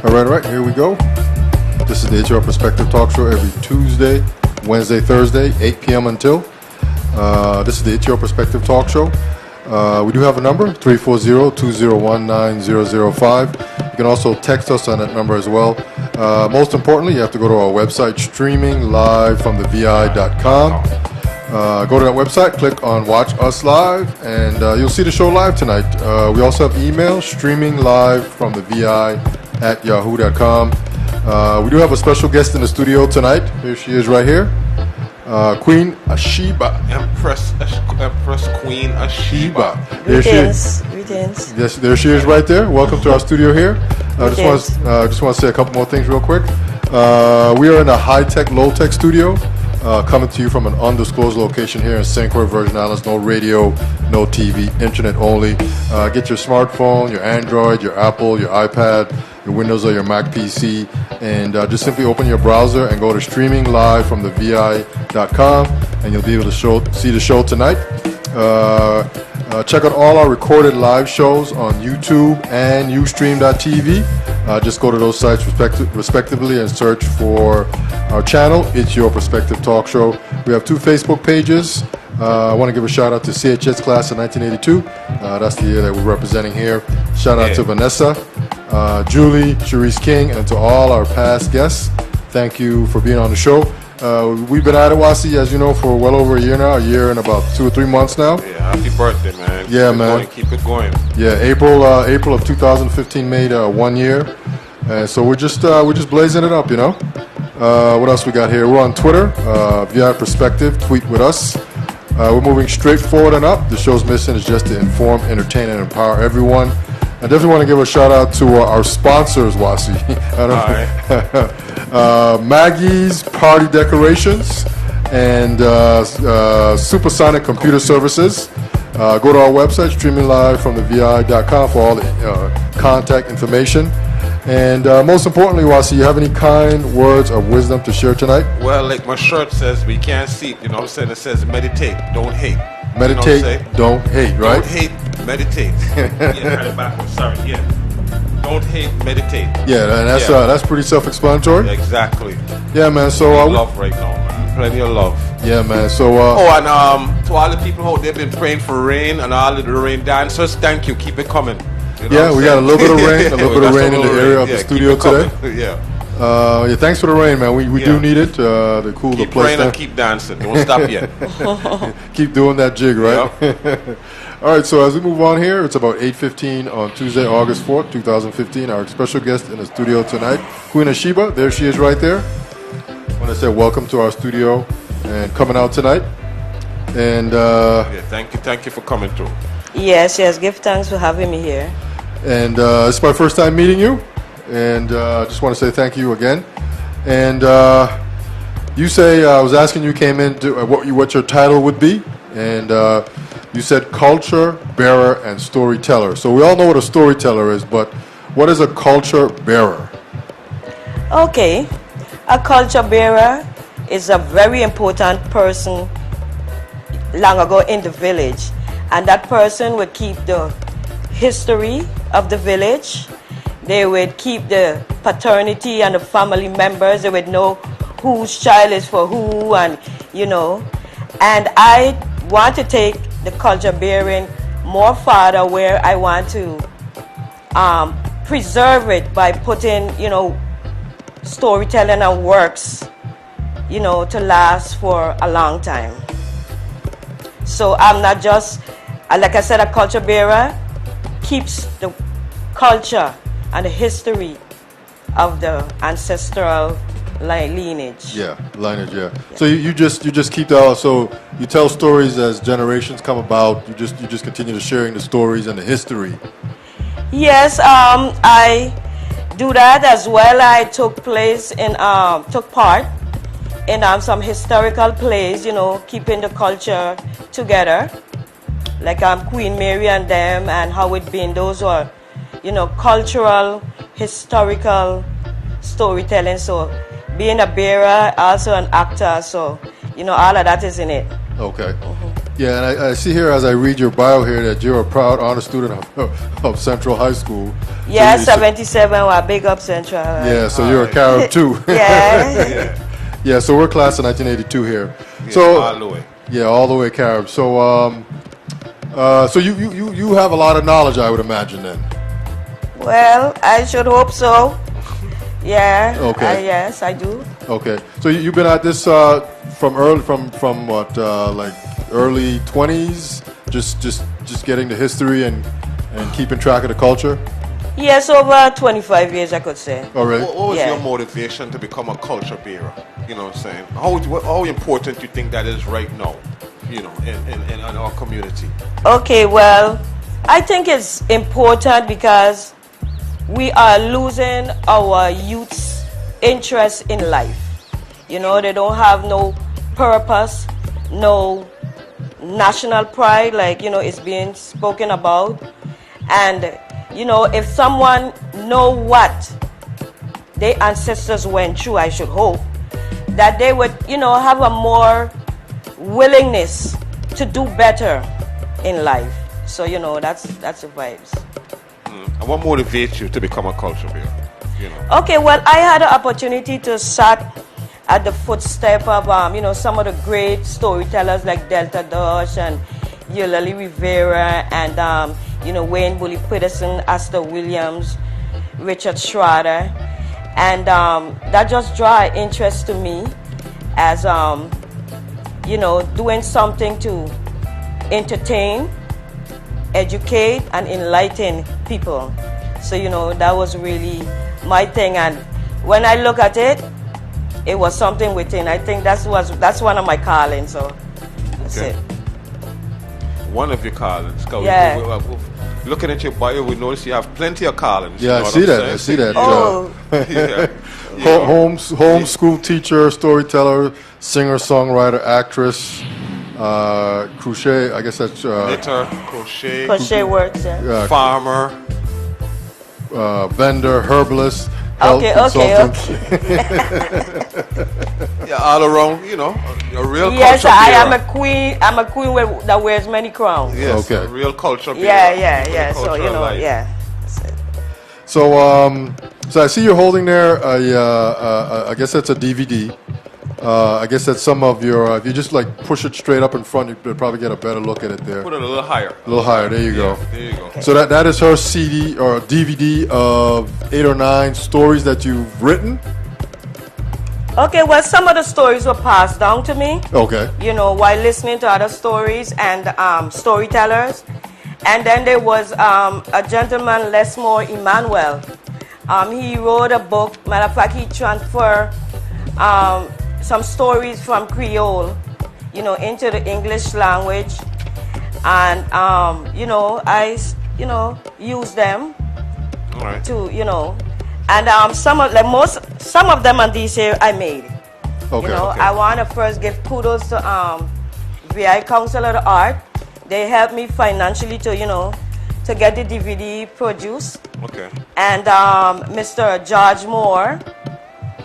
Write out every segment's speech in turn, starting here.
All right, here we go. This is the HR Perspective Talk Show every Tuesday, Wednesday, Thursday, 8 p.m. until. This is the HR Perspective Talk Show. We do have a number, 340-201-9005. You can also text us on that number as well. Most importantly, you have to go to our website, streaminglivefromthevi.com. Go to that website, click on Watch Us Live, and you'll see the show live tonight. We also have email, streaminglivefromthevi@yahoo.com. We do have a special guest in the studio tonight. Here she is right here. Queen Asheba. Empress Queen Asheba. Greetings. Yes, there she is right there. Welcome to our studio here. I just want to say a couple more things real quick. We are in a high-tech, low-tech studio, coming to you from an undisclosed location here in St. Croix, Virgin Islands. No radio, no TV, internet only. Get your smartphone, your Android, your Apple, your iPad, your Windows or your Mac PC, and just simply open your browser and go to streaminglivefromthevi.com, and you'll be able to see the show tonight. Check out all our recorded live shows on YouTube and Ustream.tv. Just go to those sites respectively and search for our channel. It's Your Perspective Talk Show. We have 2 Facebook pages. I want to give a shout out to CHS class of 1982. That's the year that we're representing here. Shout out to Vanessa, Julie, Cherise King, and to all our past guests. Thank you for being on the show. We've been at Wasi, as you know, for well over a year now, a year and about 2 or 3 months now. Yeah, happy birthday, man. Yeah, man. Keep it going. Yeah, April of 2015 made 1 year, and so we're just blazing it up, you know. What else we got here? We're on Twitter, VI Perspective. Tweet with us. We're moving straight forward and up. The show's mission is just to inform, entertain, and empower everyone. I definitely want to give a shout out to our sponsors, Wasi. Maggie's Party Decorations and Supersonic Computer Services. Go to our website, streaminglivefromthevi.com, for all the contact information. And most importantly, Wasi, you have any kind words of wisdom to share tonight? Well, like my shirt says, we can't see it. You know what I'm saying? It says meditate, don't hate. Meditate, you know don't hate, right? Don't hate, meditate. Yeah, backwards. Sorry, yeah. Don't hate, meditate. Yeah, and that's pretty self-explanatory. Yeah, exactly. Yeah, man. So love right now, man. Plenty of love. Yeah, man. So and to all the people who they've been praying for rain and all of the rain dancers, thank you. Keep it coming. You know we got a little bit of rain, in the area of the studio today. Yeah, thanks for the rain, man. We do need it to cool the place down. And keep dancing. Don't stop yet. Keep doing that jig, right? Yep. All right, so as we move on here, it's about 8:15 on Tuesday, August 4th, 2015. Our special guest in the studio tonight, Queen Asheba. There she is right there. I want to say welcome to our studio and coming out tonight. And thank you for coming through. Yes, give thanks for having me here. And it's my first time meeting you, and I just want to say thank you again. And you say I was asking you came in to what your title would be, and you said culture bearer and storyteller. So we all know what a storyteller is, but what is a culture bearer? Okay, a culture bearer is a very important person long ago in the village, and that person would keep the history of the village. They would keep the paternity and the family members. They would know whose child is for who, and and I want to take the culture bearing more farther, where I want to preserve it by putting storytelling and works to last for a long time. So I'm not just, like I said, a culture bearer keeps the culture and the history of the ancestral lineage. Yeah. So you just keep that. So you tell stories as generations come about. You just continue to sharing the stories and the history. Yes, I do that as well. I took part in some historical plays. Keeping the culture together, like Queen Mary and them, and how it been. Those are, cultural, historical storytelling. So being a bearer, also an actor. So all of that is in it. Okay. Yeah, and I see here as I read your bio here that you're a proud honor student of Central High School. Yeah, So 77, well, big up Central. yeah, so you're a Carib too. Yeah. Yeah, so we're class of 1982 here. Yeah, So all the way. yeah, all the way Carib. So so you have a lot of knowledge, I would imagine then. Well, I should hope so. Yeah. Okay. Yes, I do. Okay, so you've been at this from what like early 20s, just getting the history and keeping track of the culture. Yes, over 25 years, I could say. Oh, really? What was Yeah. your motivation to become a culture bearer? You know what I'm saying? How important you think that is right now, you know, in our community? Okay, well, I think it's important because we are losing our youth's interest in life. You know, they don't have no purpose, no national pride, like, you know, it's being spoken about. And, you know, if someone know what their ancestors went through, I should hope, that they would, you know, have a more willingness to do better in life. So, you know, that's the vibes. And what motivates you to become a culture bearer? You know. Okay, well, I had an opportunity to sat at the footstep of, you know, some of the great storytellers like Delta Dodge and Eulalie Rivera and, you know, Wayne Bully Peterson, Astor Williams, Richard Schroeder. And that just draw interest to me as, you know, doing something to entertain, educate, and enlighten people. So, you know, that was really my thing. And when I look at it, it was something within. I think that's one of my callings. So that's Okay. it. One of your callings. 'Cause Yeah. looking at your bio, we notice you have plenty of callings. Yeah, you I know what see I'm that. saying? I see that. Oh, Yeah. Home school teacher, storyteller, singer, songwriter, actress, crochet. I guess that's Knitter, crochet, crochet works. Yeah. farmer. vendor, herbalist, health Okay. consultant. Yeah, all around, you know, a real Yes, culture I bearer. am a queen. I'm a queen that wears many crowns. Yes, Okay. a real culture bearer. Yeah. for the So, culture you of know, life. yeah. That's it. So I see you're holding there I guess that's a DVD. I guess that's some of your. If you just like push it straight up in front, you'll probably get a better look at it there. Put it a little higher. A little higher. There you go. Yeah, there you go. So that is her CD or DVD of 8 or 9 stories that you've written. Okay, well, some of the stories were passed down to me, Okay. you know, while listening to other stories and storytellers. And then there was a gentleman, Lesmore Emmanuel. He wrote a book. Matter of fact, he transferred some stories from Creole, you know, into the English language. And, you know, I, you know, use them All right. to, you know, and some of them on these here I made. Okay. You know, okay. I want to first give kudos to VI Council of the Art. They helped me financially to, you know, to get the DVD produced. Okay. And Mr. George Moore,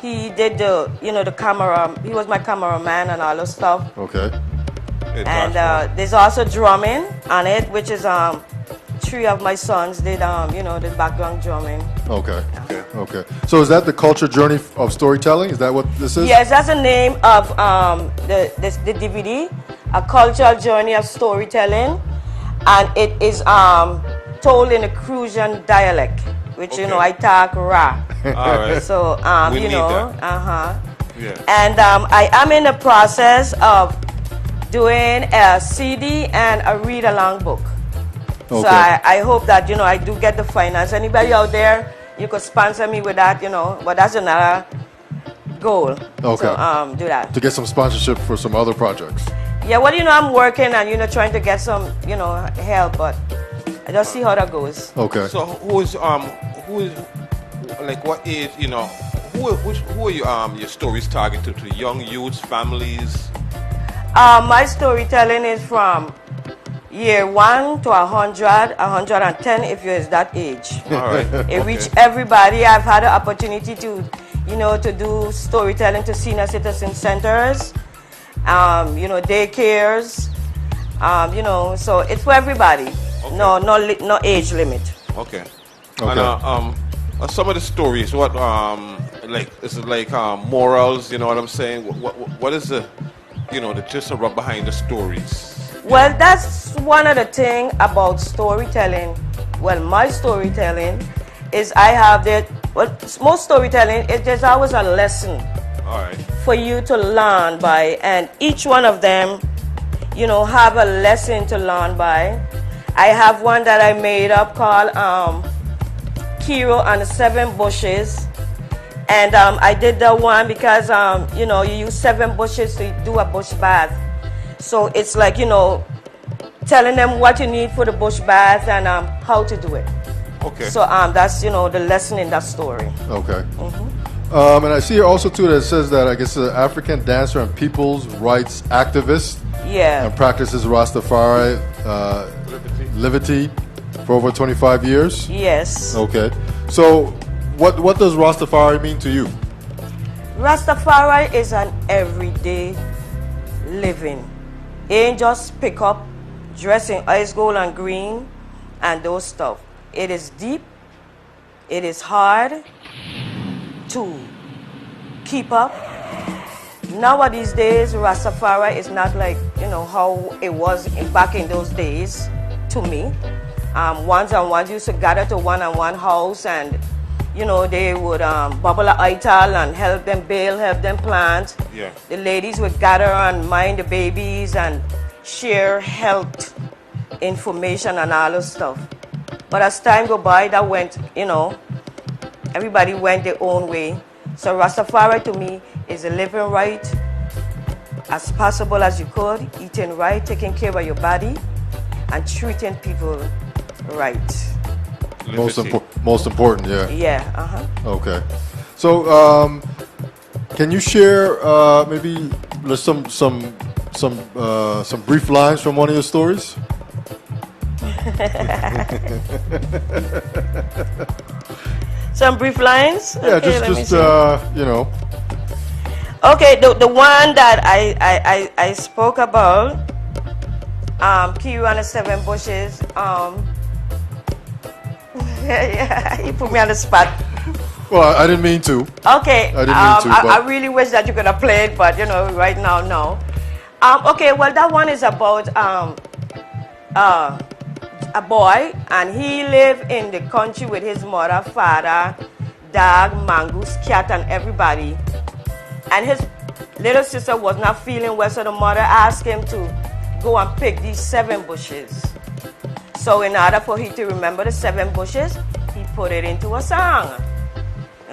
he did the, you know, the camera. He was my cameraman and all the stuff. Okay. Hey, And Josh, there's also drumming on it, which is 3 of my sons did, you know, the background drumming. Okay. Okay. Okay. So is that the culture journey of storytelling? Is that what this is? Yes, that's the name of the DVD, A Cultural Journey of Storytelling, and it is told in a Crucian dialect, which you know I Okay. talk Ra. All right. So We you need know, that. Yeah. and I am in the process of doing a CD and a read-along book. So Okay. I hope that, you know, I do get the finance. Anybody out there, you could sponsor me with that, you know, but that's another goal. Okay. So do that. To get some sponsorship for some other projects. Yeah, well, you know, I'm working and, you know, trying to get some, you know, help, but I just see how that goes. Okay. So who is like what age, you know, who are your stories targeted to? Young youths, families? My storytelling is from year 1 to 100, 110 if you're that age. All right. It reach everybody. I've had the opportunity to, you know, to do storytelling to senior citizen centers, you know, daycares, You know, so it's for everybody. Okay. No age limit. Okay. Okay. And some of the stories, what like is it like morals? You know what I'm saying? What is the the gist or rub behind the stories? Well, that's one of the thing about storytelling. Well, my storytelling is I have the most storytelling is there's always a lesson All right. for you to learn by, and each one of them, have a lesson to learn by. I have one that I made up called Kiro and the 7 Bushes. And I did that one because, you use 7 bushes to do a bush bath. So it's like, telling them what you need for the bush bath and how to do it. Okay. So that's, the lesson in that story. Okay. And I see here also, too, that it says that, I guess, an African dancer and people's rights activist Yeah. and practices Rastafari livity for over 25 years. Yes. Okay. So what does Rastafari mean to you? Rastafari is an everyday living. Ain't just pick up, dressing ice gold and green and those stuff. It is deep. It is hard to keep up. Nowadays days, Rastafari is not like, how it was back in those days to me. Ones and ones used to gather to one and one house and, they would bubble a ital and help them build, help them plant. Yeah. The ladies would gather and mind the babies and share health information and all those stuff. But as time go by, that went, everybody went their own way. So Rastafari to me is living right as possible as you could, eating right, taking care of your body, and treating people right. Most important, yeah. Yeah, Okay. So, can you share maybe some brief lines from one of your stories? Some brief lines? Yeah, Okay, let me just see. Okay, the one that I spoke about, Kiru and the 7 Bushes, yeah, you put me on the spot. Well, I didn't mean to. Okay, I didn't mean to, I but- really wish that you could have played, but right now, no. Okay, well, that one is about a boy, and he lived in the country with his mother, father, dog, mongoose, cat, and everybody. And his little sister was not feeling well, so the mother asked him to go and pick these 7 bushes. So in order for him to remember the 7 bushes, he put it into a song.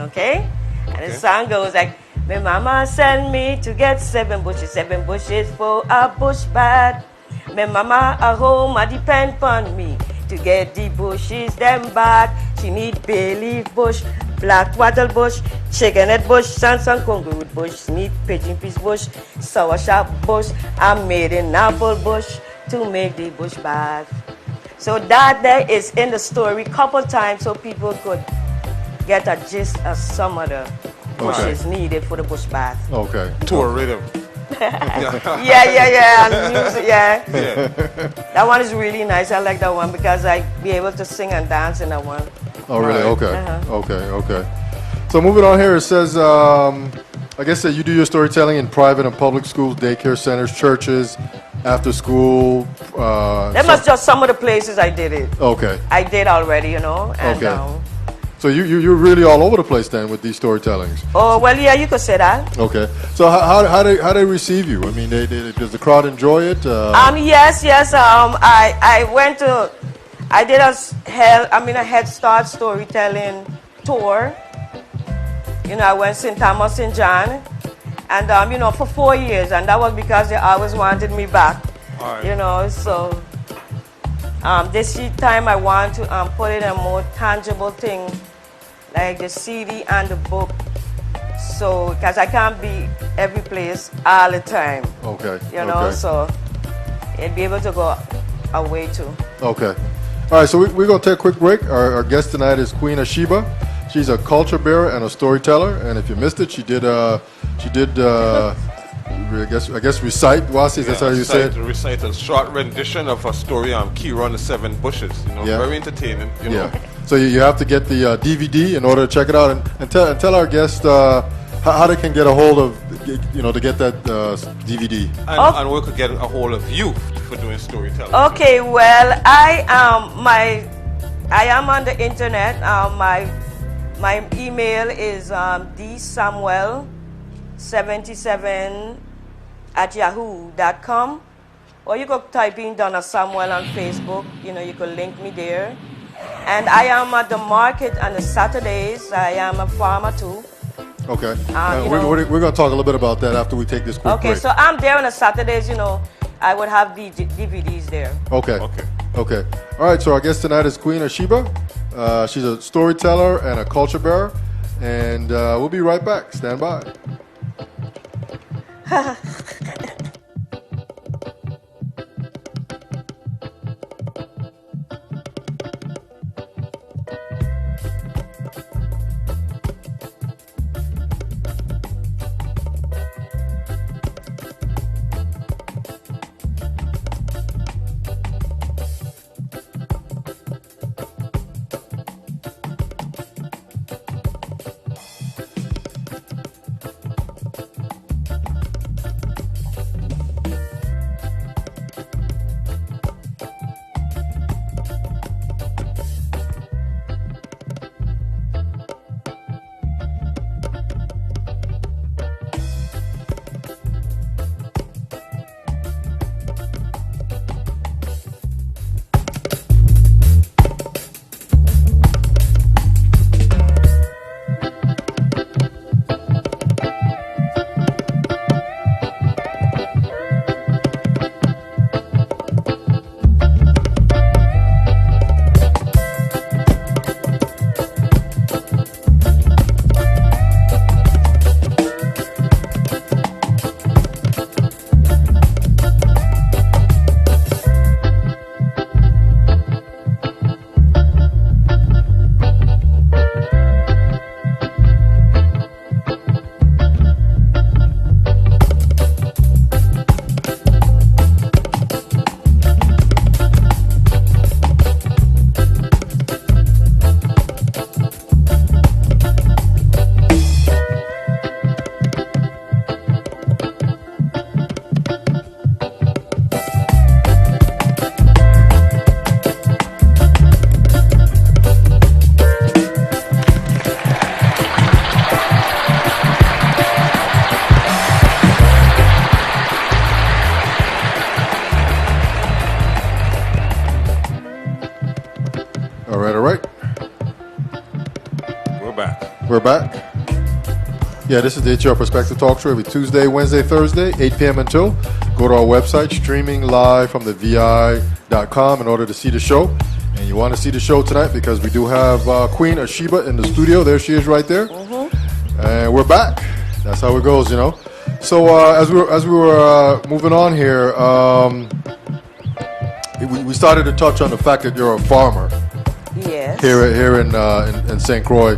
Okay? And the song goes like, my mama sent me to get 7 bushes for a bush bath. My mama at home, I depend on me to get the bushes them bad. She need bay leaf bush, black wattle bush, chickenhead bush, Sansan Congo root bush, need pigeon peas bush, sour sharp bush, I made an apple bush to make the bush bath. So that there is in the story couple times so people could get a gist of some of the bushes needed for the bush bath. Okay. To a rhythm. Yeah, and music, yeah. That one is really nice. I like that one because I be able to sing and dance in that one. Oh, really? Right. Okay. Okay. So moving on here, it says, I guess that you do your storytelling in private and public schools, daycare centers, churches, after school. That was just some of the places I did it. Okay. I did already, And, Okay. So you're really all over the place then with these storytellings. oh, well, yeah, you could say that. Okay. So how they receive you? I mean, does the crowd enjoy it? Yes. I did a Head Start storytelling tour. I went St. Thomas St. John, and for 4 years, and that was because they always wanted me back. All right. So this time I want to put in a more tangible thing, like the CD and the book. So, because I can't be every place all the time. Okay. Okay. So it'd be able to go away too. Okay. All right, so we're going to take a quick break. Our guest tonight is Queen Asheba. She's a culture bearer and a storyteller. And if you missed it, she did I guess recite, Wasi, that's how you say it? Recite a short rendition of a story on Kira and the Seven Bushes. You know, Yeah. very entertaining. You know. Yeah. So you have to get the DVD in order to check it out, and tell our guests how they can get a hold of, to get that DVD. And we could get a hold of you for doing storytelling. Okay, well, I am on the internet. My email is dsamuel77@yahoo.com, or you could type in Donna Samuel on Facebook. You could link me there. And I am at the market on the Saturdays. I am a farmer too. Okay. We're going to talk a little bit about that after we take this quick break. Okay, so I'm there on the Saturdays. I would have the DVDs there. Okay. All right, so our guest tonight is Queen Asheba. She's a storyteller and a culture bearer. And we'll be right back. Stand by. We're back. Yeah, this is the It's Your Perspective Talk Show every Tuesday, Wednesday, Thursday, 8 p.m. until. Go to our website, streaming live from the VI.com in order to see the show. And you want to see the show tonight because we do have Queen Asheba in the studio. There she is right there. And we're back. That's how it goes, you know. So as we were moving on here, we started to touch on the fact that you're a farmer. Yes. Here in St. Croix.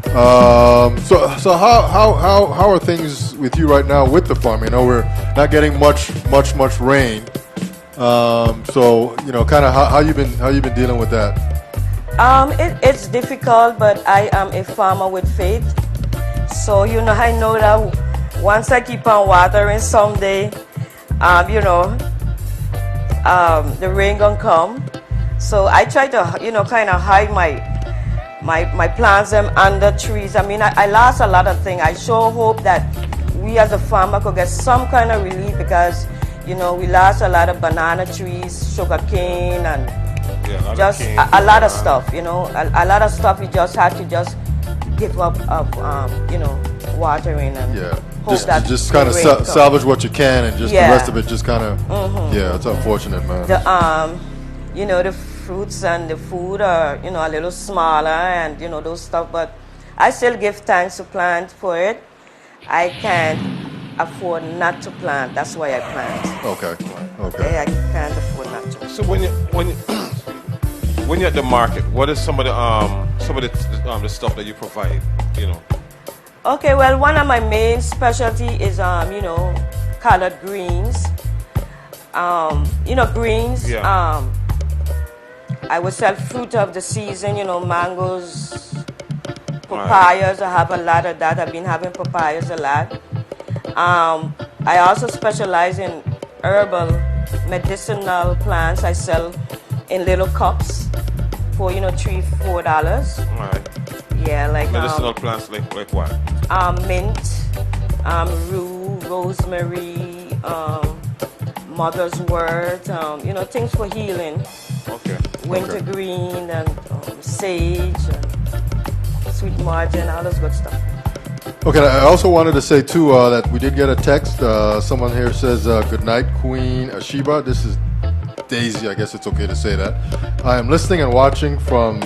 So how are things with you right now with the farm? You know, we're not getting much rain. So you know, kind of how you been dealing with that? It's difficult, but I am a farmer with faith. So you know, I know that once I keep on watering, someday, the rain gonna come. So I try to kind of hide my plants them under trees. I mean, I lost a lot of things. I sure hope that we as a farmer could get some kind of relief because, we lost a lot of banana trees, sugar cane, and just a lot of stuff, a lot of stuff we just had to just give up of, watering and hope that just kind of salvage what you can and just the rest of it just kind of, it's unfortunate, man. The fruits and the food are, a little smaller and, those stuff, but I still give thanks to plant for it. I can't afford not to plant. That's why I plant. Okay. I can't afford not to. So when you're at the market, what is some of the stuff that you provide? Okay, well, one of my main specialty is collard greens. Greens. Yeah. I would sell fruit of the season, mangoes, papayas. I have a lot of that. I've been having papayas a lot. I also specialize in herbal medicinal plants. I sell in little cups for $3-4. All right. Yeah, like Medicinal plants like what? mint, rue, rosemary, mother's word, things for healing. Okay. Wintergreen and sage and sweet margin, all those good stuff. Okay, I also wanted to say too that we did get a text. Someone here says, "Good night, Queen Asheba." This is Daisy. I guess it's okay to say that. I am listening and watching from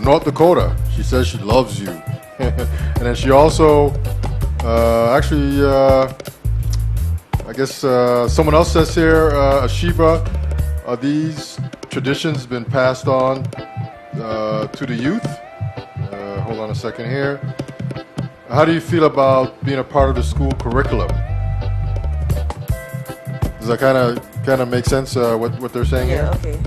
North Dakota. She says she loves you, and then she also I guess someone else says here, Asheba, are these traditions been passed on to the youth? Hold on a second here. How do you feel about being a part of the school curriculum? Does that kind of make sense? What they're saying here? Yeah, okay.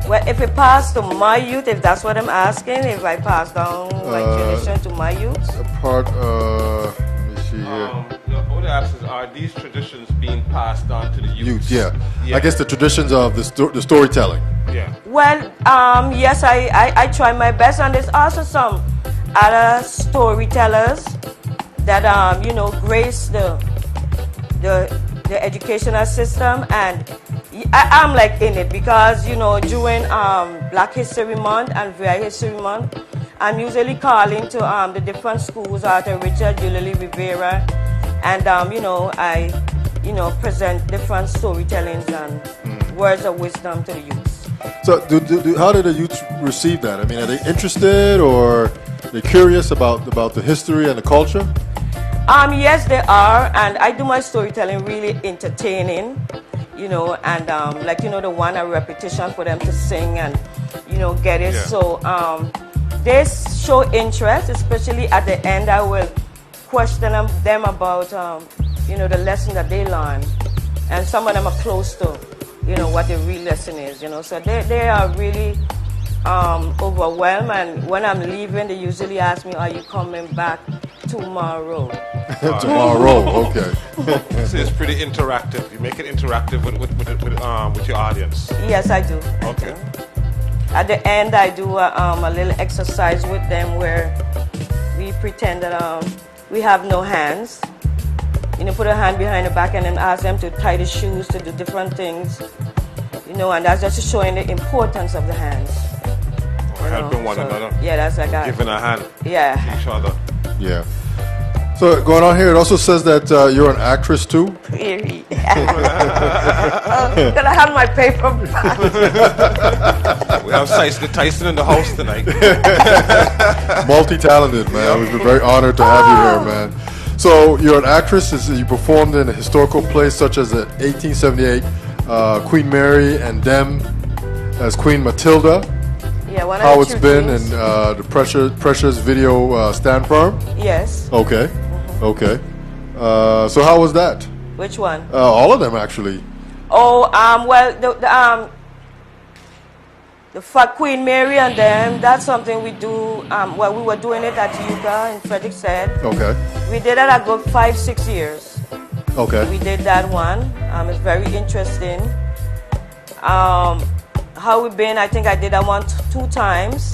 Well, if it passed to my youth, if that's what I'm asking, if I pass down my tradition to my youth? A part. Let me see here. What I ask is, are these traditions being passed on to the youth? Yeah. I guess the traditions of the storytelling. Yeah. Well, yes, I try my best, and there's also some other storytellers that grace the educational system, and I'm like in it because during Black History Month and VI History Month, I'm usually calling to the different schools, Arthur Richard, Julie Rivera, and I present different storytellings and words of wisdom to the youth. So, how do the youth receive that? I mean, are they interested or they're curious about the history and the culture? Yes, they are, and I do my storytelling really entertaining, and the one a repetition for them to sing and get it. Yeah. So they show interest, especially at the end. I will question them about the lesson that they learn, and some of them are close to what the real lesson is. So they are really overwhelmed, and when I'm leaving, they usually ask me, "Are you coming back tomorrow?" Tomorrow, okay. So it's pretty interactive. You make it interactive with your audience. Yes, I do. Okay. At the end, I do a little exercise with them where we pretend that we have no hands. Put a hand behind the back and then ask them to tie the shoes, to do different things. And that's just showing the importance of the hands. Helping one another. Yeah, that's like giving a hand. Yeah. To each other. Yeah. So going on here, it also says that you're an actress too. Really? I'm gonna have my paper back. We have Tyson in the house tonight. Multi-talented, man. We're very honored to have you here, man. So you're an actress. You performed in historical plays such as the 1878 Queen Mary and Dem as Queen Matilda. Yeah, one of How the it's two been things. and the Precious video Stand Firm. Yes. Okay. Okay. So how was that? Which one? All of them actually. Oh, well, the Queen Mary and them, that's something we do. We were doing it at Yucca in Frederiksted. Okay. We did it a good 5-6 years. Okay. We did that one. It's very interesting. How we been? I think I did that one 2 times.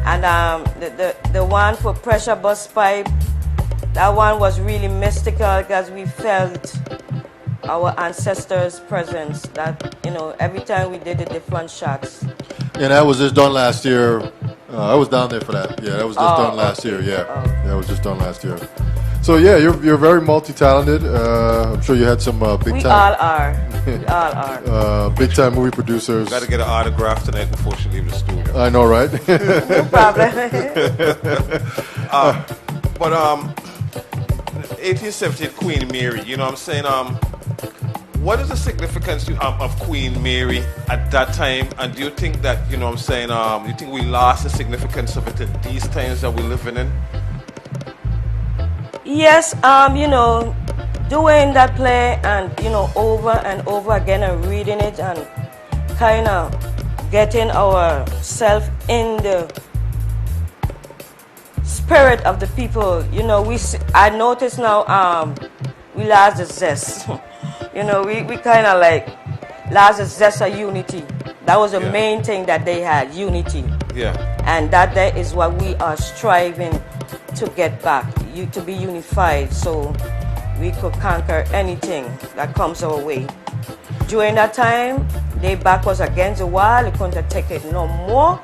And the one for Pressure Bus Pipe, that one was really mystical because we felt our ancestors' presence. That every time we did the different shots. And that was just done last year. I was down there for that. Yeah, that was just done last year. Yeah, that was just done last year. So yeah, you're very multi-talented. I'm sure you had some big We time. all are. We all are. Big time movie producers. Got to get an autograph tonight before she leaves the studio. I know, right? No problem. But 1878 Queen Mary, you know what I'm saying? What is the significance of Queen Mary at that time? And do you think that, you know what I'm saying, you think we lost the significance of it in these times that we're living in? Yes, doing that play and, you know, over and over again and reading it and kind of getting ourselves in the spirit of the people, you know, I notice now we lost the zest. You know, we kind of like lost the zest of unity. That was the main thing that they had, unity. Yeah. And that is what we are striving to get back, to be unified so we could conquer anything that comes our way. During that time, their back was against the wall, they couldn't take it no more.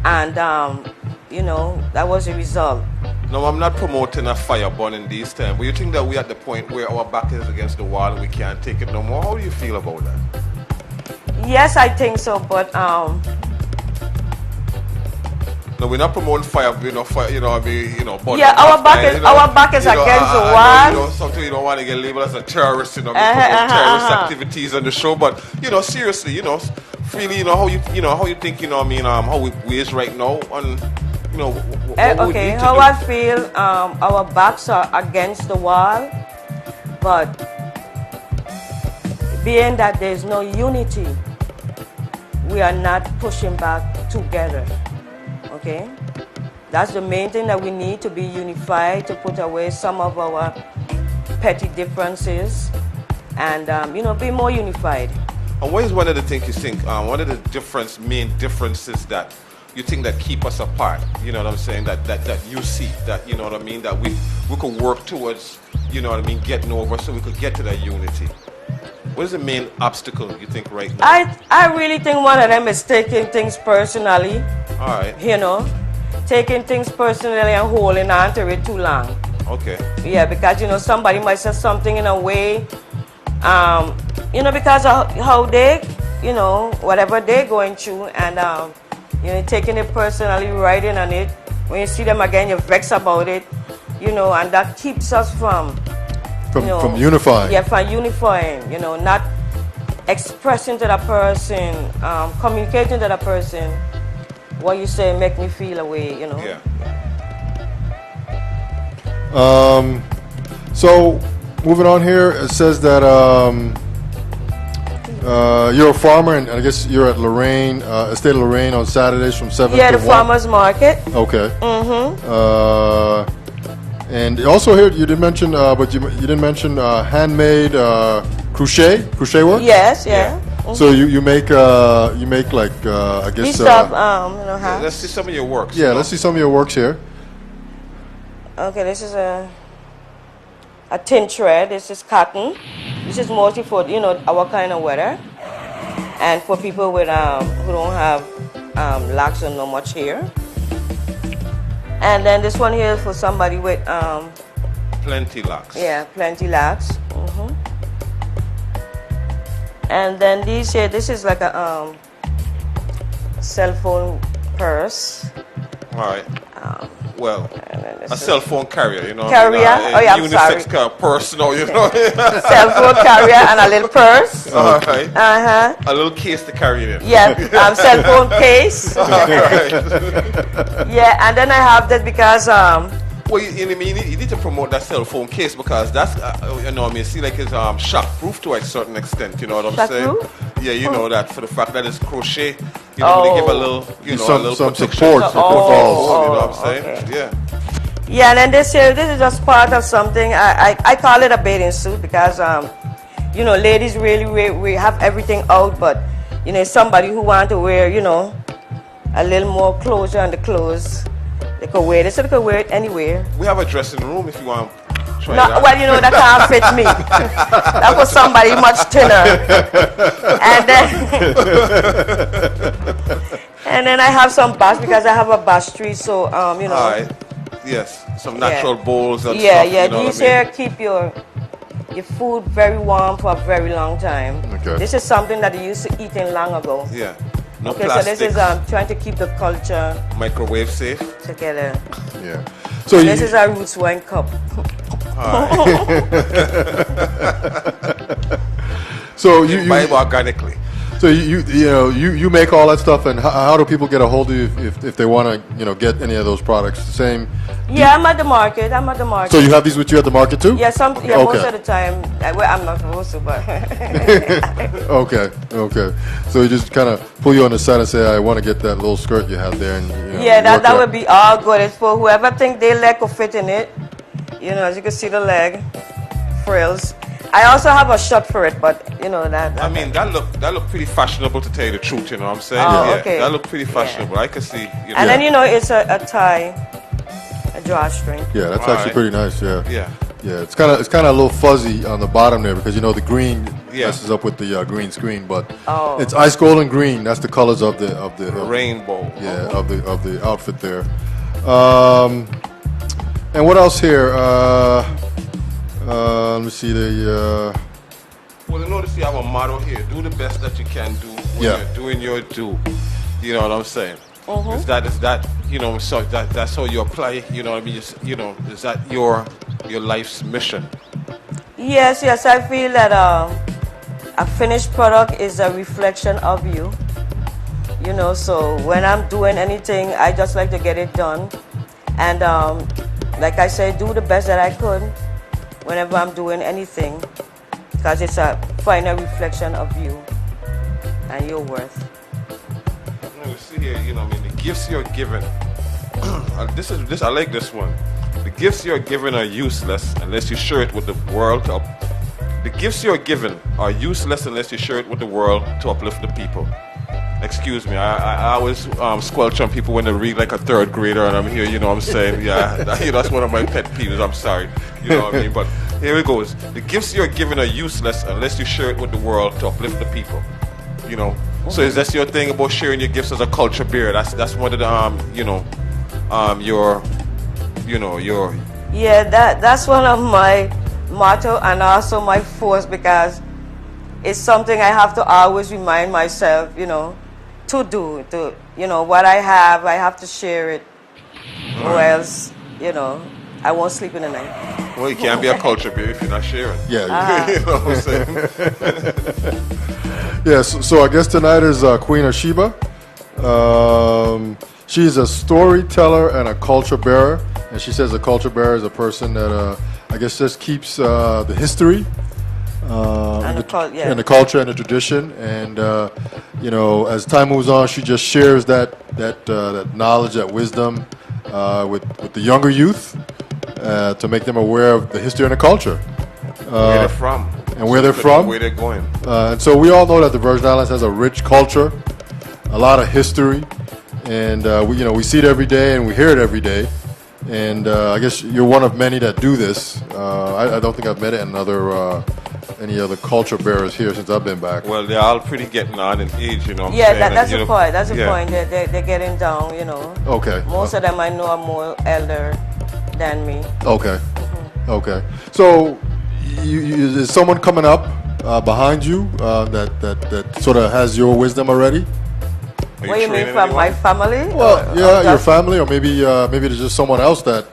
And, you know, that was the result. No, I'm not promoting a fire burning these times, but you think that we're at the point where our back is against the wall and we can't take it no more? How do you feel about that? Yes, I think so, but no, we're not promoting fire, burning. Yeah, our back is against the wall. You know, something you don't want to get labeled as a terrorist, you know, terrorist activities on the show, but you know, seriously, you know, freely, you know, how you think, you know, how we is right now, and you know, okay, how I feel, our backs are against the wall, but being that there's no unity, we are not pushing back together. Okay? That's the main thing that we need, to be unified, to put away some of our petty differences and, you know, be more unified. And what is one of the things you think, one of the main differences that you think that keep us apart? You know what I'm saying? That you see, that, you know what I mean, that we could work towards, you know what I mean, getting over so we could get to that unity. What is the main obstacle you think right now? I really think one of them is taking things personally. All right. You know, taking things personally and holding on to it too long. Okay. Yeah, because, you know, somebody might say something in a way, you know, because of how they, you know, whatever they're going through, and, you know, taking it personally, writing on it. When you see them again, you're vexed about it, you know, and that keeps us from unifying. Yeah, from unifying, you know, not expressing to that person, communicating to that person what you say make me feel a way, you know. Yeah. So, moving on here, it says that you're a farmer, and I guess you're at Lorraine, Estate of Lorraine on Saturdays from 7 to 1. Yeah, the farmer's market. Okay. And also here, you didn't mention, but you didn't mention handmade crochet work. Yes, yeah. So you make like I guess. We stuff, you know, hats. Let's see some of your works. Yeah, let's see some of your works here. Okay, this is a thin thread. This is cotton. This is mostly for, you know, our kind of weather, and for people with who don't have locks or no much hair. And then this one here is for somebody with plenty locks. Yeah, plenty locks. And then these here, this is like a cell phone purse. All right. Well, a cell phone carrier, you know. Carrier? Oh yeah, I'm sorry. Unisex kind of purse, you know. Cell phone carrier and a little purse. All right. Uh-huh. A little case to carry it in. Yeah, cell phone case. All right. Yeah, and then I have that because well, you need to promote that cell phone case, because that's, you know what I mean, see, like it's shock-proof to a certain extent, you know what I'm saying? Yeah, you know that, for the fact that it's crochet, you know, they give a little, you know, a little some protection. support. You know what I'm saying? Okay. Yeah. Yeah, and then this here, this is just part of something, I call it a bathing suit because, you know, ladies really, we have everything out, but, you know, somebody who want to wear, you know, a little more closure on the clothes, they could wear it, so they could wear it anywhere. We have a dressing room if you want to try No, that. well, you know, that can't fit me. That was somebody much thinner. And then I have some bash because I have a bash tree, so, you know. All right. Yes, some natural bowls and yeah, stuff. Yeah, you know these what I mean? here keep your food very warm for a very long time. Okay. This is something that they used to eat in long ago. Yeah. No Okay, plastics. so this is trying to keep the culture Microwave safe. together. Yeah. So This is a roots wine cup. So you buy it organically. So you make all that stuff, and how do people get a hold of you if they want to get any of those products? The same. Yeah, I'm at the market. I'm at the market. So you have these with you at the market too? Yeah, Okay. most of the time. Well, I'm not supposed to, but Okay. So you just kind of pull you on the side and say, I want to get that little skirt you have there, and yeah, that would be all good. It's for whoever think their leg could fit in it. As you can see the leg frills. I also have a shot for it, but that. I mean, that look pretty fashionable, to tell you the truth. You know what I'm saying? Oh, Yeah, okay. that look pretty fashionable. I can see. And then it's a tie, a drawstring. Yeah, that's All actually right. pretty nice. Yeah. Yeah. Yeah, it's kind of a little fuzzy on the bottom there because the green Yeah. messes up with the green screen, but Oh. it's ice gold and green. That's the colors of the Rainbow. yeah of the outfit there. And what else here? Let me see the. Well, notice you have a motto here: do the best that you can do when Yeah. you're doing your do. You know what I'm saying? Is that so that's how you apply? You know what I mean? Is that your life's mission? Yes. I feel that a finished product is a reflection of you. So when I'm doing anything, I just like to get it done, and like I said, do the best that I could whenever I'm doing anything, because it's a final reflection of you and your worth. You see here, the gifts you're given. I like this one. The gifts you're given are useless unless you share it with the world. The gifts you're given are useless unless you share it with the world to uplift the people. Excuse me, I always squelch on people when they read like a third grader and I'm here, what I'm saying? Yeah, that's one of my pet peeves, I'm sorry. You know what I mean? But here it goes. The gifts you're given are useless unless you share it with the world to uplift the people. So is that your thing about sharing your gifts as a culture bearer? That's one of the, your. Yeah, that's one of my motto and also my force, because it's something I have to always remind myself, to do. What I have to share it, or else, I won't sleep in the night. Well, you can't be a culture bearer if you're not sharing. Yeah. You know what I'm saying? Yeah, so I guess tonight is Queen Asheba. She's a storyteller and a culture bearer, and she says a culture bearer is a person that I guess just keeps the history and the culture and the tradition, and as time moves on, she just shares that knowledge, that wisdom with the younger youth to make them aware of the history and the culture. Where they're from. And where they're from. Where they're going. And so we all know that the Virgin Islands has a rich culture, a lot of history, and we see it every day and we hear it every day. And I guess you're one of many that do this. I don't think I've met any other culture bearers here since I've been back. Well, they're all pretty getting on in age, Yeah, that's the point. That's the point. They're getting down, Okay. Most of them I know are more elder than me. Okay. Okay. So, is someone coming up behind you that sort of has your wisdom already? What do you mean, from my family? Well, yeah, your family, or maybe there's just someone else that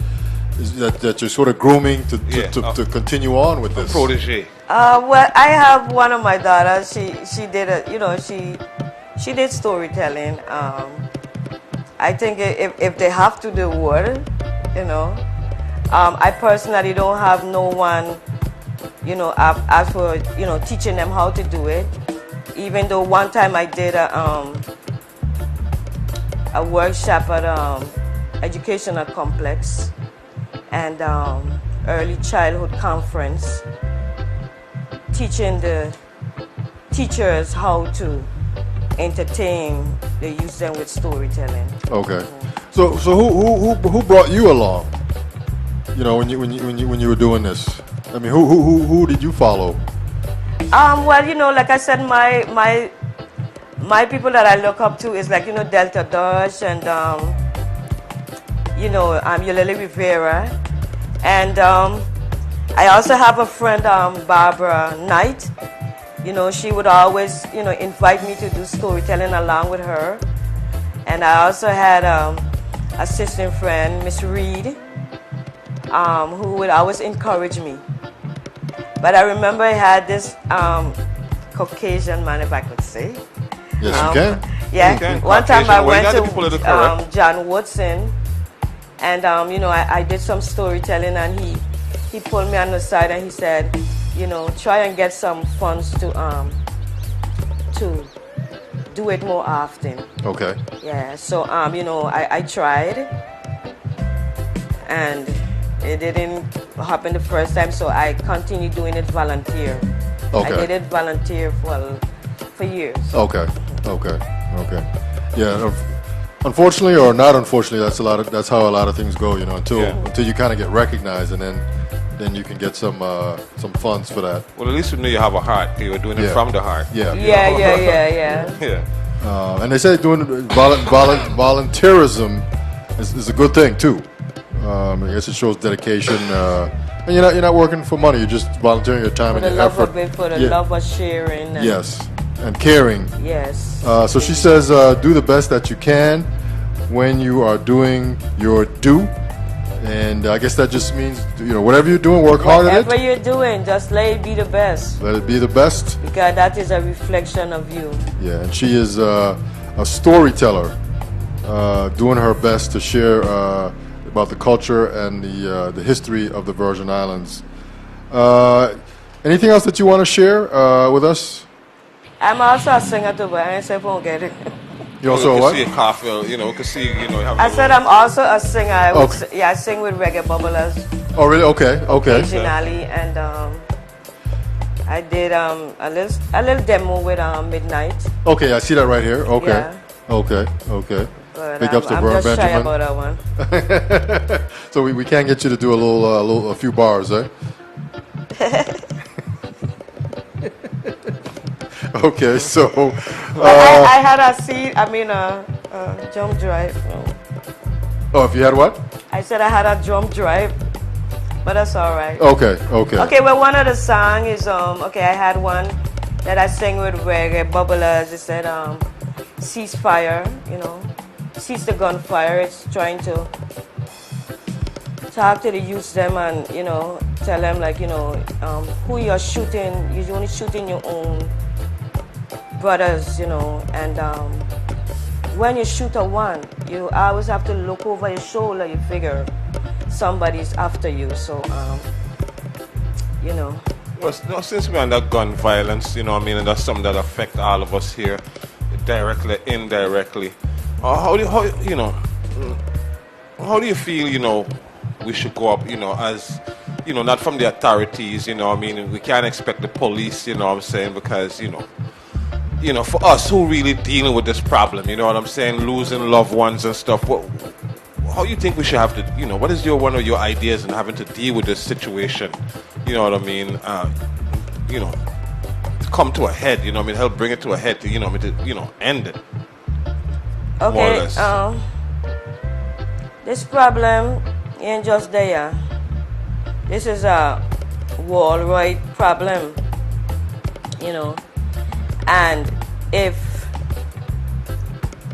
you're sort of grooming to continue on with this. Protege. Well, I have one of my daughters. She did she did storytelling. I think if they have to do it, I personally don't have no one, as for teaching them how to do it. Even though one time I did a workshop at educational complex and early childhood conference, teaching the teachers how to entertain the youth and with storytelling. Okay. So who brought you along? When you were doing this, I mean, who did you follow? Well, like I said, my people that I look up to is like Delta Dodge and Yolele Rivera, and I also have a friend, Barbara Knight. She would always invite me to do storytelling along with her, and I also had a sister friend, Miss Reed, who would always encourage me. But I remember I had this Caucasian man, if I could say. Yes, you can. Yeah. You can. One time I Caucasian, well, you went gotta be politically to correct. John Woodson, and I did some storytelling, and he pulled me on the side and he said, try and get some funds to do it more often. Okay. Yeah. So I tried, and it didn't happen the first time, so I continued doing it volunteer. Okay. I did it volunteer for years. Okay. Yeah. Unfortunately, or not unfortunately, that's how a lot of things go. Until you kind of get recognized, and then you can get some funds for that. Well, at least you know you have a heart. You were doing it from the heart. Yeah. Yeah. And they say doing volunteerism is a good thing too. I guess it shows dedication. And you're not working for money. You're just volunteering your time For and the your love effort. of it, for the Yeah. love of sharing. And Yes, and caring. Yes. So she says, do the best that you can when you are doing your due. And I guess that just means, whatever you're doing, work hard at Whatever it. you're doing, just let it be the best. Let it be the best. Because that is a reflection of you. Yeah, and she is a storyteller, doing her best to share about the culture and the history of the Virgin Islands. Anything else that you want to share with us? I'm also a singer too, but I ain't won't get it. You also we what? can see a coffee, we can see, you have I said I'm also a singer. Okay. I sing with reggae bubblers Oh, really? Okay. occasionally, and I did a little demo with Midnight. Okay, I see that right here. Okay. Yeah. Okay. But Big ups to I'm Vern just shy Benjamin. about that one. So we can't get you to do a few bars, eh? Okay, so I had a drum drive. if you had what? I said I had a drum drive, but that's all right. Okay. Okay, well, one of the songs is, I had one that I sang with reggae bubblers. It said, cease fire, cease the gunfire. It's trying to talk to the youth them and, tell them, like, who you're shooting. You're only shooting your own brothers, and when you shoot a one, you always have to look over your shoulder. You figure somebody's after you, so, But no, since we're on that gun violence, and that's something that affects all of us here, directly, indirectly. How do you feel, we should go up, as, not from the authorities, we can't expect the police, because, for us who really dealing with this problem, losing loved ones and stuff, how do you think we should have to, what is one of your ideas in having to deal with this situation, to come to a head, help bring it to a head, to, end it. More or okay, less. this problem ain't just there. This is a worldwide problem, and if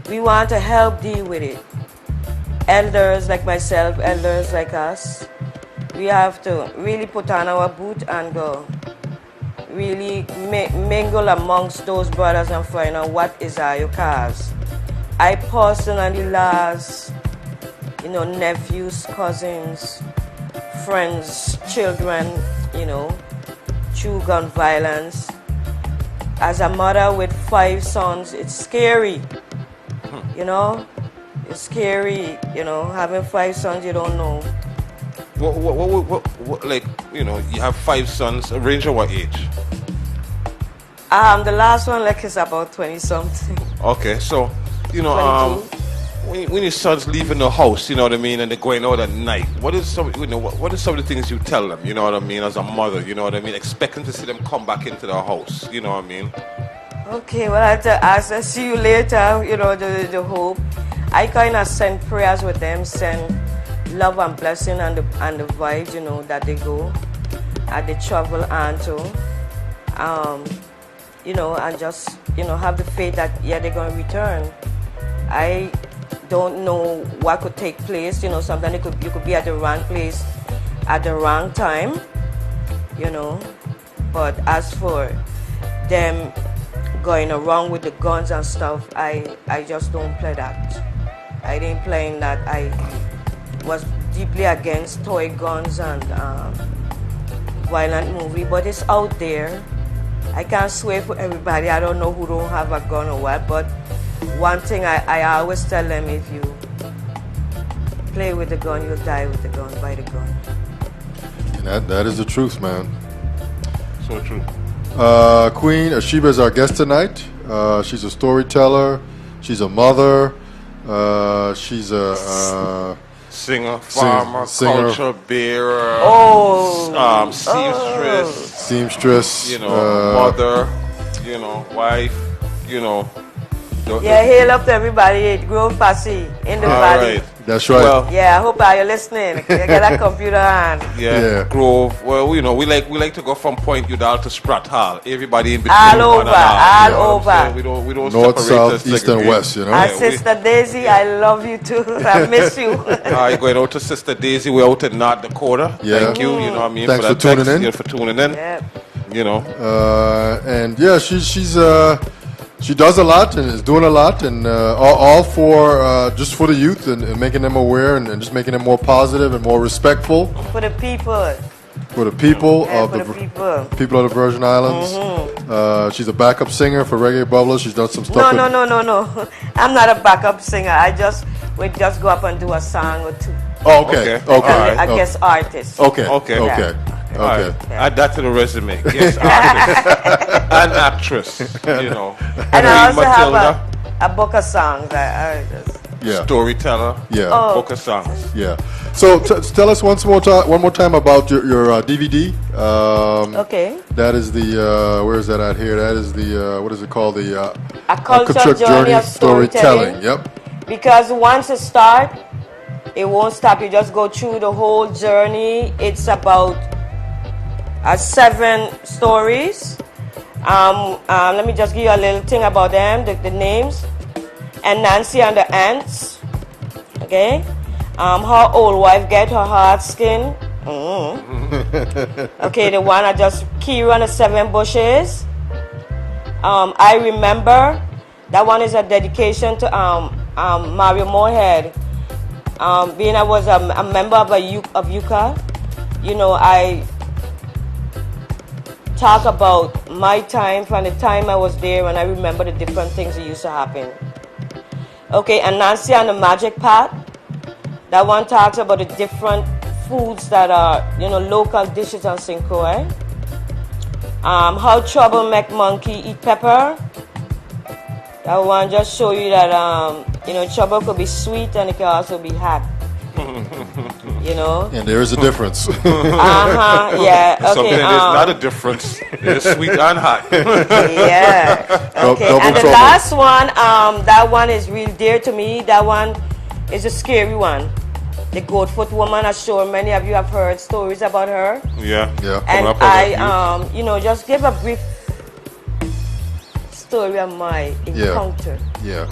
we want to help deal with it, elders like myself, elders like us, we have to really put on our boot and go really mingle amongst those brothers and find out what is our cause. I personally lost, nephews, cousins, friends, children, through gun violence. As a mother with 5 sons, it's scary, It's scary, having 5 sons you don't know. What you have 5 sons, a range of what age? The last one, is about 20-something. Okay, so, 22. when your sons leaving the house, and they're going out at night, what is some of the things you tell them, as a mother, expecting to see them come back into the house, Okay, well, I have to ask, I see you later, the hope. I kind of send prayers with them, send love and blessing and the vibes, that they go, and they travel on to, and just, have the faith that, they're going to return. I don't know what could take place, sometimes you could be at the wrong place at the wrong time, but as for them going around with the guns and stuff. I just don't play that. I didn't play that. I was deeply against toy guns and violent movie, but it's out there. I can't swear for everybody. I don't know who don't have a gun or what, but one thing I always tell them, if you play with the gun, you'll die with the gun, by the gun. And that is the truth, man. So true. Queen Asheba is our guest tonight. She's a storyteller. She's a mother. She's a singer, farmer, singer. culture bearer, seamstress, mother, wife, Yeah, hail up to everybody, Grove Passy in the valley. Right. That's right. Well, Yeah, I hope you're listening. You get that computer on. yeah, Grove. Well, we like to go from Point Udall to Spratt Hall. Everybody in between. All one over, another, all you know what I'm over. saying? We don't North, separate us, south, east, and segregate. west, you know. And Sister Daisy, I love you too. I miss you. Hi, going out to Sister Daisy. We're out in North Dakota. Yeah. Thank you. You know what I mean? Thanks that for tuning in. Yeah, for tuning in. Yeah. And yeah, she does a lot and is doing a lot, and all for just for the youth and making them aware and just making them more positive and more respectful For the people. for the people Yeah, of for the the people. people of the Virgin Islands. She's a backup singer for Reggae Bubblers. She's done some stuff. No. I'm not a backup singer. We just go up and do a song or two. Oh, okay. Okay. Okay. All right. I guess artists. Okay. Okay. Okay. Yeah. All Okay. right. Add that to the resume. Yes, artist and actress. And I Queen also Matilda, have a book of songs. I just, Yeah. storyteller, Yeah. Oh. book of songs. Yeah. So tell us one more time about your DVD. okay. That is the where is that at here? That is the what is it called? The A culture journey of storytelling. Yep. Because once it starts, it won't stop. You just go through the whole journey. It's about 7 stories. Let me just give you a little thing about them, the names. And Nancy and the Ants. Okay. How old wife get her hard skin. Okay, the one I just Kira and the 7 bushes. I remember. That one is a dedication to Mario Moorhead. Being I was a member of UCA, I talk about my time from the time I was there, and I remember the different things that used to happen. Okay, and Nancy and the Magic Pot. That one talks about the different foods that are, local dishes on St. Croix. How trouble make monkey eat pepper. That one just show you that, trouble could be sweet and it can also be hot. And there is a difference. Yeah, okay. Something that is not a difference. It's sweet and hot. Yeah. Okay. Double And the trouble. last one, that one is real dear to me. That one is a scary one. The Goatfoot Woman. I'm sure many of you have heard stories about her. Yeah. Yeah. And Coming up on I, just give a brief story of my encounter Yeah.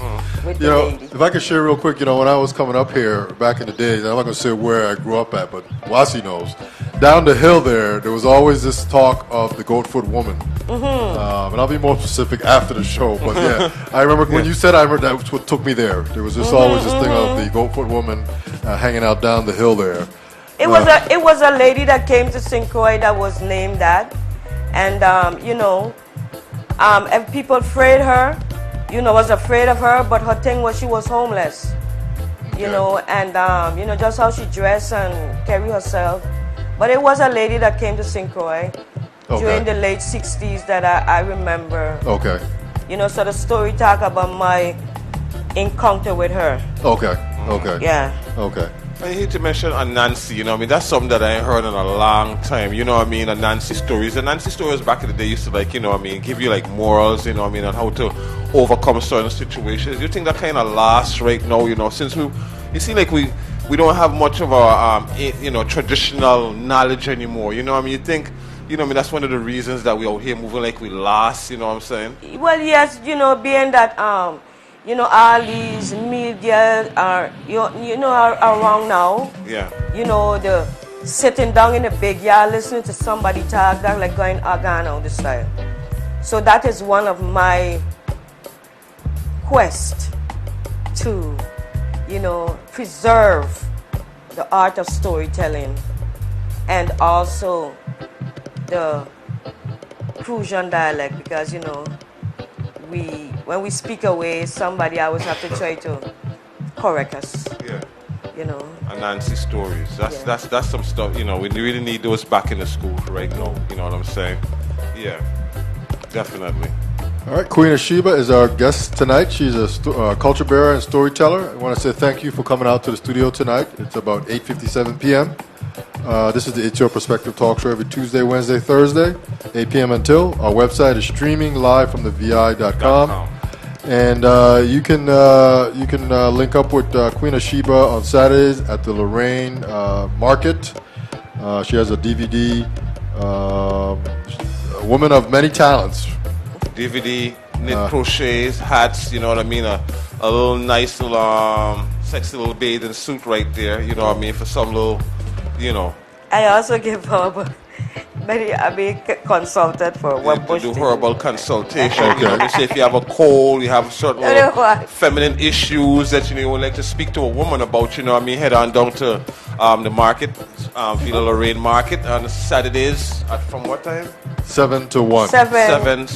with the lady. If I could share real quick, when I was coming up here back in the days, I'm not going to say where I grew up at, but Wasi knows. Down the hill there was always this talk of the Goatfoot Woman. And I'll be more specific after the show, but yeah. I remember when you said, I remember that's what took me there. There was just always this thing of the Goatfoot Woman hanging out down the hill there. It was a lady that came to St. Croix that was named that. And, if people afraid her, was afraid of her, but her thing was she was homeless, and, just how she dressed and carry herself. But it was a lady that came to St. Croix during the late 60s that I remember. Okay. So the story talk about my encounter with her. Okay. Okay. Yeah. Okay. I hate to mention a Nancy, that's something that I ain't heard in a long time, a Nancy stories. The Nancy stories back in the day used to give you morals, on how to overcome certain situations. You think that kind of lasts right now, since you see we don't have much of our, traditional knowledge anymore, you think, that's one of the reasons that we out here moving like we last, you know what I'm saying? Well, yes, being that, all these media are, are around now. Yeah. The sitting down in the big yard listening to somebody talk, that like going organ on the style. So that is one of my quest to, preserve the art of storytelling and also the Prussian dialect, because when we speak away, somebody always have to try to correct us. Yeah. And Nancy stories. That's some stuff. We really need those back in the schools right now. You know what I'm saying? Yeah, definitely. All right, Queen Asheba is our guest tonight. She's a culture bearer and storyteller. I want to say thank you for coming out to the studio tonight. It's about 8:57 p.m. This is the It's Your Perspective talk show every Tuesday, Wednesday, Thursday, 8 p.m. until. Our website is streaming live from the vi.com. And you can link up with Queen Asheba on Saturdays at the Lorraine Market. She has a DVD, A Woman of Many Talents. DVD, knit crochets, hats, you know what I mean? A little nice little sexy little bathing suit right there, you know what I mean? For some little, I also give her consulted for what to do herbal consultation. You know what I mean? Say if you have a cold, you have certain feminine issues that you would like to speak to a woman about, you know what I mean? Head on down to the market, Villa Lorraine Market on Saturdays from what time? 7 to 1. 7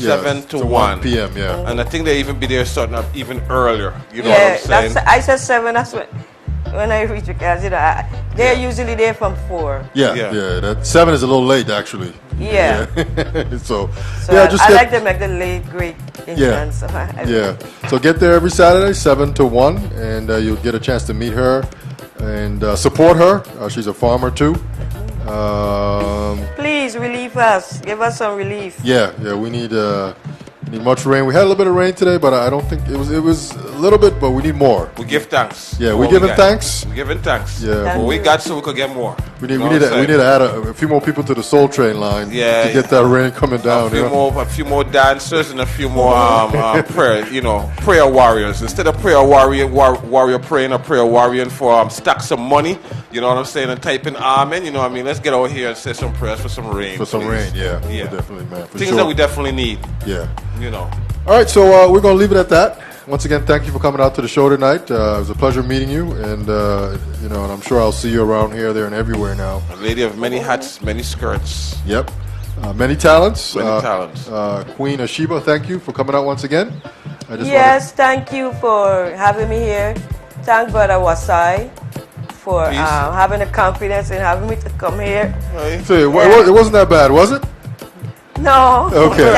to 1 p.m. Yeah. And I think they even be there starting up even earlier. You know what I'm saying? I said 7. That's when I reach, because they're usually there from 4. Yeah. That 7 is a little late actually. Yeah. So I like to make the late great entrance. So get there every Saturday, 7 to 1, and you'll get a chance to meet her and support her. She's a farmer too. Please relieve us. Give us some relief. Yeah. We need much rain. We had a little bit of rain today, but I don't think it was a little bit, but we need more. We give thanks. Yeah, we're giving thanks. We're giving thanks. Yeah. But we got so we could get more. We need to add a few more people to the Soul Train line to get that rain coming down. A few more dancers and a few more prayer warriors. Instead of prayer warrior praying or prayer warrior for stacks of money, you know what I'm saying, and typing amen, you know what I mean? Let's get out here and say some prayers for some rain. For some rain, yeah. Definitely, man. Things that we definitely need. Yeah. All right, so we're going to leave it at that. Once again, thank you for coming out to the show tonight. It was a pleasure meeting you, and and I'm sure I'll see you around here, there, and everywhere now. A lady of many hats, many skirts. Yep. Many talents. Many talents. Queen Asheba, thank you for coming out once again. Thank you for having me here. Thank Brother Wasai for having the confidence in having me to come here. So it wasn't that bad, was it? No. Okay.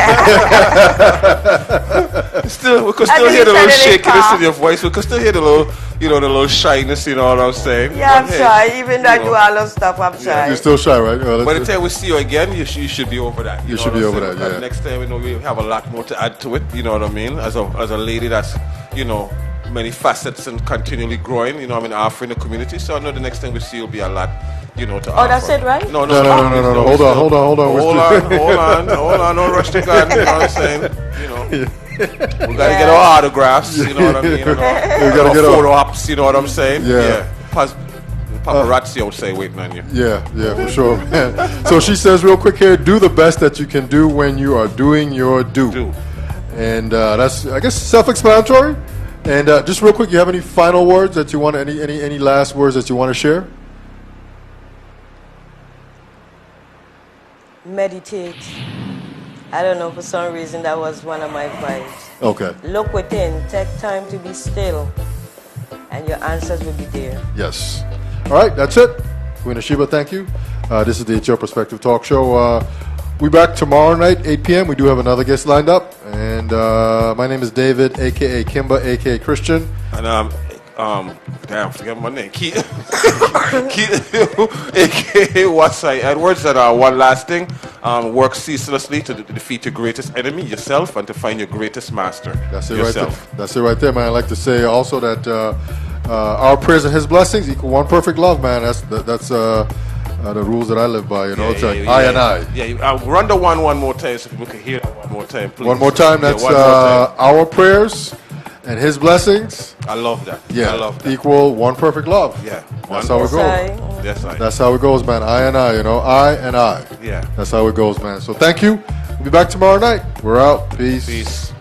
We could still hear the little shakiness in your voice. We could still hear the little shyness. You know what I'm saying? Yeah, I'm shy. Even though I do all those stuff, I'm shy. You're still shy, right? By the time we see you again, you should be over that. You should be over that. Yeah. Next time, we have a lot more to add to it. You know what I mean? As a lady that's many facets and continually growing. Offering the community. So I know the next time we see you'll be a lot. To offer. That's it, right? No. Hold on. Don't rush the gun. You know what I'm saying? We gotta get our autographs. You know what I mean? We gotta get photo ops. You know what I'm saying? Yeah. Paparazzi would say waiting on you. Yeah, for sure, man. So she says real quick here: do the best that you can do when you are doing your do. And that's, I guess, self-explanatory. And just real quick, you have any final words that you want? Any last words that you want to share? Meditate. I don't know, for some reason that was one of my vibes. Okay. Look within. Take time to be still, and your answers will be there. Yes. All right, that's it. Queen Asheba, thank you. This is the It's Your Perspective talk show. We'll be back tomorrow night, 8 p.m. We do have another guest lined up. And my name is David, a.k.a. Kimba, a.k.a. Christian. And damn, forget my name. Keith, a.k.a. Wasai Edwards. And one last thing, work ceaselessly to defeat your greatest enemy, yourself, and to find your greatest master, That's it yourself. right there. That's it right there, man. I'd like to say also that our prayers and His blessings equal one perfect love, man. That's the rules that I live by. It's like I and I. Yeah, run the one more time so people can hear that one more time, please. One more time. That's our prayers and His blessings. I love that. Yeah, I love that. Equal one perfect love. Yeah, that's how it goes. That's right. That's how it goes, man. I and I. I and I. Yeah. That's how it goes, man. So thank you. We'll be back tomorrow night. We're out. Peace. Peace.